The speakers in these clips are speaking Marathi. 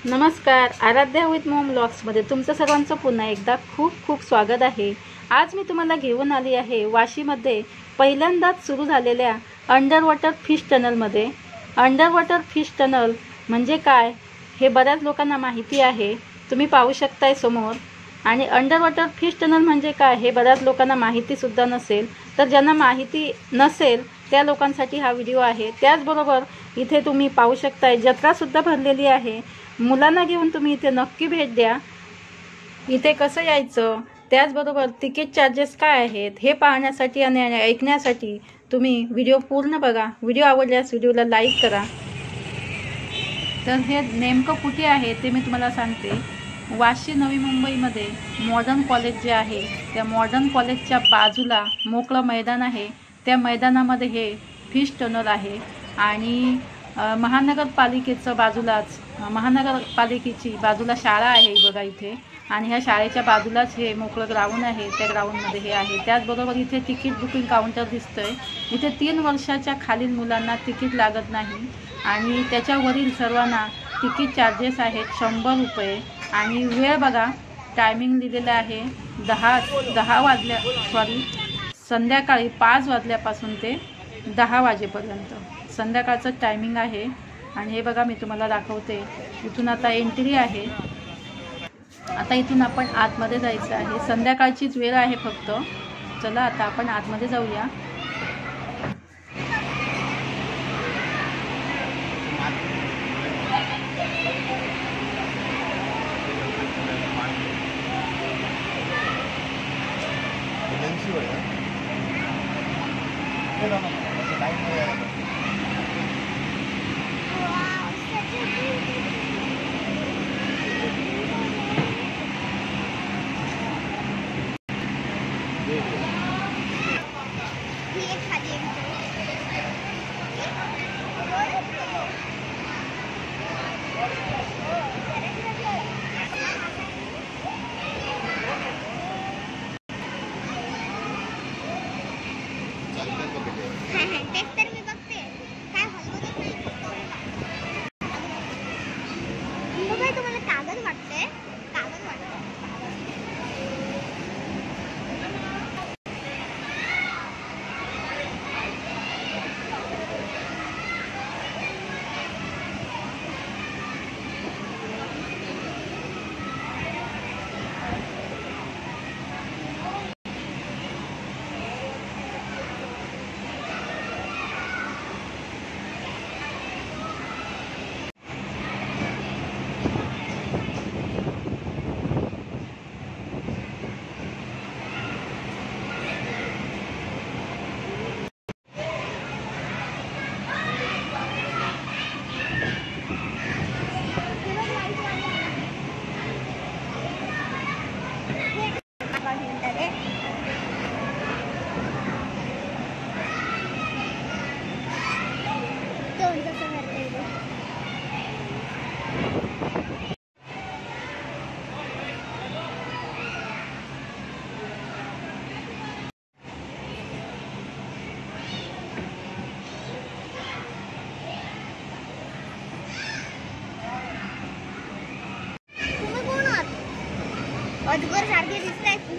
नमस्कार, आराध्या विथ मॉम ब्लॉग्समध्ये तुमचं सर्वांचं पुन्हा एकदा खूप खूप स्वागत आहे। आज मी तुम्हाला घेऊन आली आहे वाशीमध्ये पहिल्यांदाच सुरू झालेल्या अंडर वॉटर फिश टनलमध्ये। अंडर वॉटर फिश टनल म्हणजे काय हे बऱ्याच लोकांना माहिती आहे, तुम्ही पाहू शकताय समोर। आणि अंडर वॉटर फिश टनल म्हणजे काय हे बऱ्याच लोकांना माहितीसुद्धा नसेल, तर ज्यांना माहिती नसेल त्या लोकांसाठी हा व्हिडिओ आहे। त्याचबरोबर इथे तुम्ही पाहू शकताय जत्रासुद्धा भरलेली आहे। मुलांना घेऊन तुम्ही इथे नक्की भेट द्या। इथे कसं यायचं, त्याचबरोबर तिकीट चार्जेस काय आहेत हे पाहण्यासाठी आणि ऐकण्यासाठी तुम्ही व्हिडिओ पूर्ण बघा। व्हिडिओ आवडल्यास व्हिडिओला लाईक करा। तर हे नेमकं कुठे आहे ते मी तुम्हाला सांगते। वाशी नवी मुंबईमध्ये मॉडर्न कॉलेज जे आहे त्या मॉडर्न कॉलेजच्या बाजूला मोकळं मैदान आहे। त्या मैदानामध्ये हे फिश टनल आहे आणि महानगरपालिकेचं बाजूलाच महानगरपालिकेची बाजूला शाळा आहे बघा इथे। आणि ह्या शाळेच्या बाजूलाच हे मोकळं ग्राउंड आहे, त्या ग्राउंडमध्ये हे आहे। त्याचबरोबर इथे तिकीट बुकिंग काउंटर दिसतंय। इथे 3 वर्षाच्या खालील मुलांना तिकीट लागत नाही आणि त्याच्यावरील सर्वांना तिकीट चार्जेस आहेत 100 रुपये। आणि वेळ बघा, टायमिंग लिहिलेलं आहे 10 संध्याकाळी 5 वाजल्यापासून ते 10 वाजेपर्यंत संध्याकाळचं टायमिंग आहे। आणि हे बघा मी तुम्हाला दाखवते, इथून आता एंट्री आहे। आता इथून आपण आतमध्ये जायचं आहे, संध्याकाळचीच वेळ आहे फक्त। चला आता आपण आतमध्ये जाऊया। अजगर सारखे दिसतायत।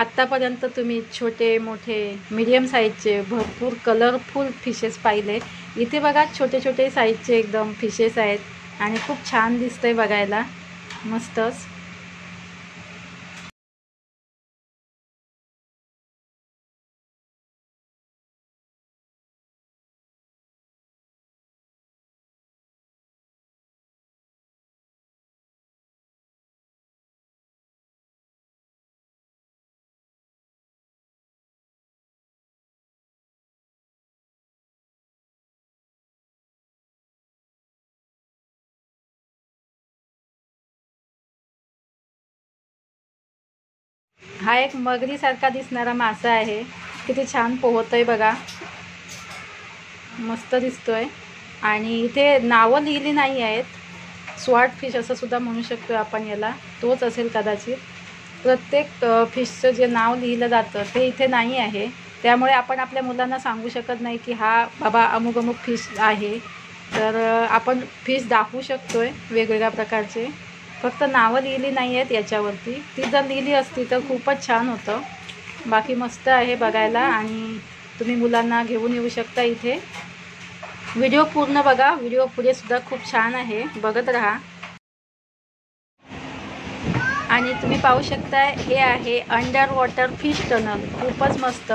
आत्तापर्यंत तुम्ही छोटे मोठे मीडियम साईजचे भरपूर कलरफुल फिशेस पाहिले. इथे बघा छोटे छोटे साईजचे एकदम फिशेस आहेत आणि खूप छान दिसतंय बघायला, मस्तच. हा एक मगरीसारखा दिसणारा मासा आहे. किती छान पोहतोय बघा, मस्त दिसतोय. आणि इथे नावं लिहिली नाही आहेत. स्वॉर्ड फिश असं सुद्धा म्हणू शकतो आपण याला, तोच असेल कदाचित. प्रत्येक फिशचं जे नाव लिहिलं जातं ते इथे नाही आहे. त्यामुळे आपण आपल्या मुलांना सांगू शकत नाही की हा बाबा अमुक अमुक फिश आहे. तर आपण फिश दाखवू शकतोय वेगवेगळ्या प्रकारचे, फक्त नावं लिहिली नाही आहेत याच्यावरती. ती जर लिहिली असती तर खूपच छान होतं. बाकी मस्त आहे बघायला आणि तुम्ही मुलांना घेऊन येऊ शकता इथे. व्हिडिओ पूर्ण बघा, व्हिडिओ पुढे सुद्धा खूप छान आहे, बघत राहा. आणि तुम्ही पाहू शकताय हे आहे अंडर वॉटर फिश टनल. खूपच मस्त.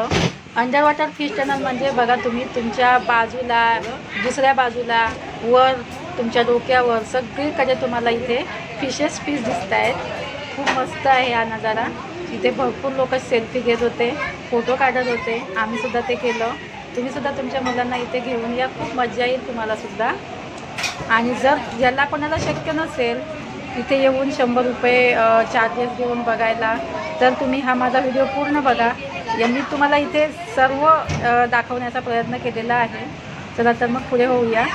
अंडर वॉटर फिश टनल म्हणजे बघा तुम्ही, तुमच्या बाजूला, दुसऱ्या बाजूला, वर, तुमच्या डोक्यावर सगळीकडे तुम्हाला इथे फिश दिसत आहेत. खूप मस्त आहे हा नजारा. इथे भरपूर लोक सेल्फी घेत होते, फोटो काढत होते. आम्ही सुद्धा ते केलं. तुम्ही सुद्धा तुमच्या मुलांना इथे घेऊन या, खूप मजा येईल तुम्हाला सुद्धा. आणि जर ज्याला कोणाला शक्य नसेल इथे येऊन 100 रुपये चार्जेस घेऊन बघायला, तर तुम्ही हा माझा व्हिडिओ पूर्ण बघा. मी तुम्हाला इथे सर्व दाखवण्याचा प्रयत्न केलेला आहे. चला तर मग पुढे होऊया.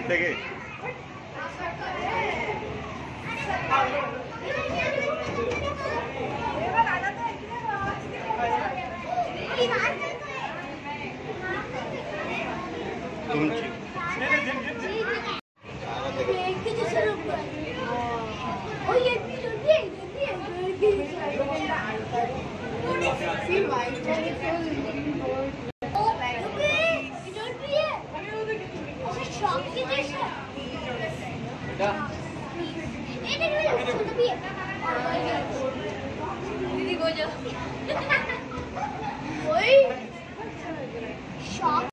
देखिए दीदी को जो शॉक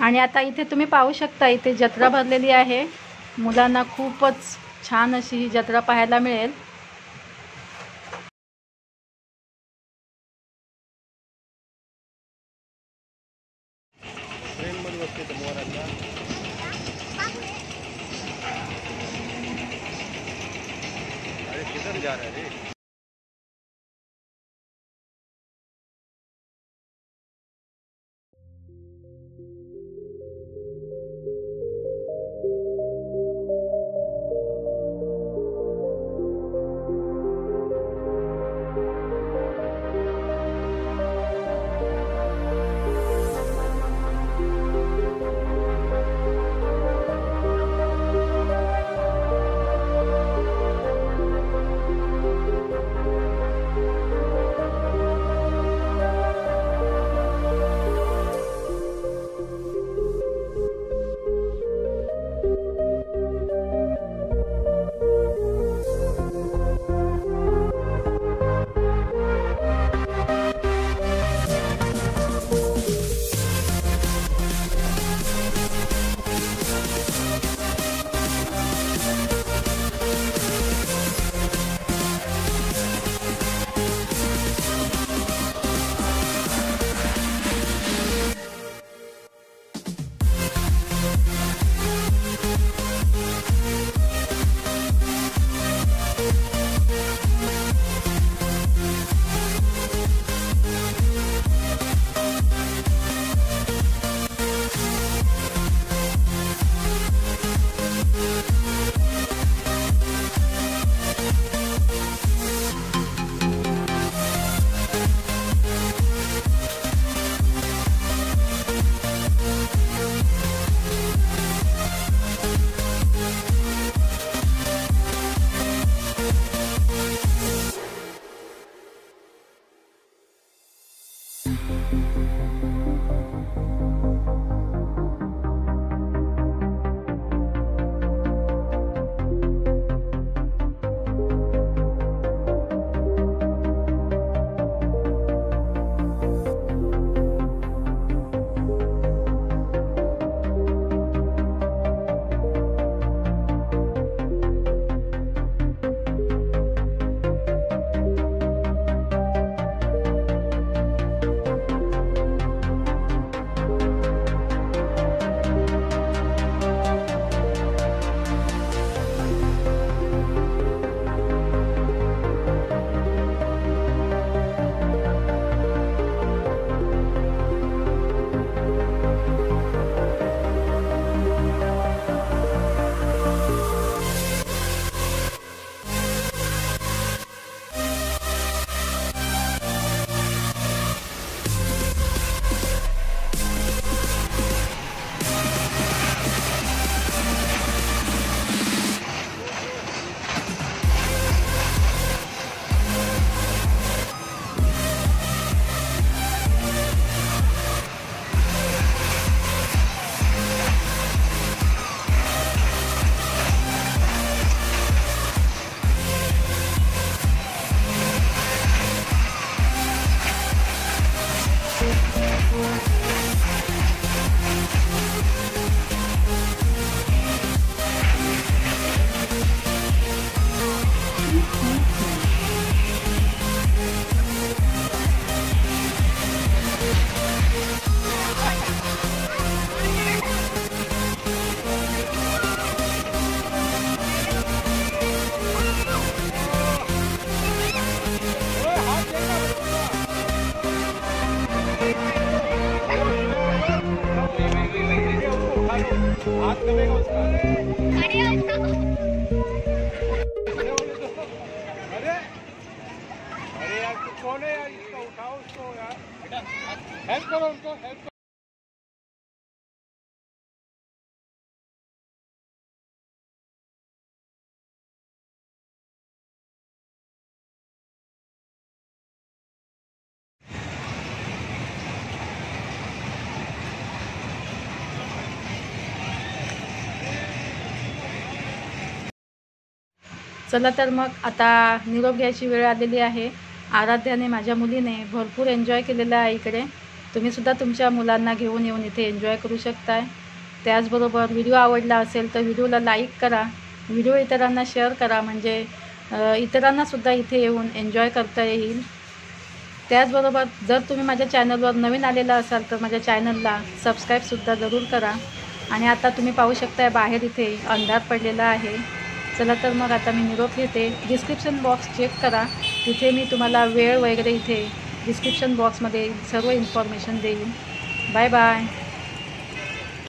आणि आता इथे तुम्ही पाहू शकता, इथे जत्रा भरलेली आहे. मुलांना खूपच छान अशी ही जत्रा पाहायला मिळेल. जा रहा है रे. हाथ दबेगा उसका। अरे अरे यार तू कौन है यार, इसको उठाओ उसको यार, हेल्प करो उनको, हेल्प करो। चला तर मग आता निरोप घ्यायची वेळ आलेली आहे। आराध्याने माझ्या मुलीने भरपूर एन्जॉय केलेला आहे इकडे, तुम्हीसुद्धा तुमच्या मुलांना घेऊन येऊन इथे एन्जॉय करू शकताय. त्याचबरोबर व्हिडिओ आवडला असेल तर व्हिडिओला लाईक करा, व्हिडिओ इतरांना शेअर करा, म्हणजे इतरांनासुद्धा इथे येऊन एन्जॉय करता येईल. त्याचबरोबर जर तुम्ही माझ्या चॅनलवर नवीन आलेला असाल तर माझ्या चॅनलला सबस्क्राईबसुद्धा जरूर करा. आणि आता तुम्ही पाहू शकताय बाहेर इथे अंधार पडलेला आहे. चला तर मग आता मी निरोप घेते. डिस्क्रिप्शन बॉक्स चेक करा, तिथे मी तुम्हाला वेळ वगैरे इथे डिस्क्रिप्शन बॉक्समध्ये सर्व इन्फॉर्मेशन देईन. Bye bye.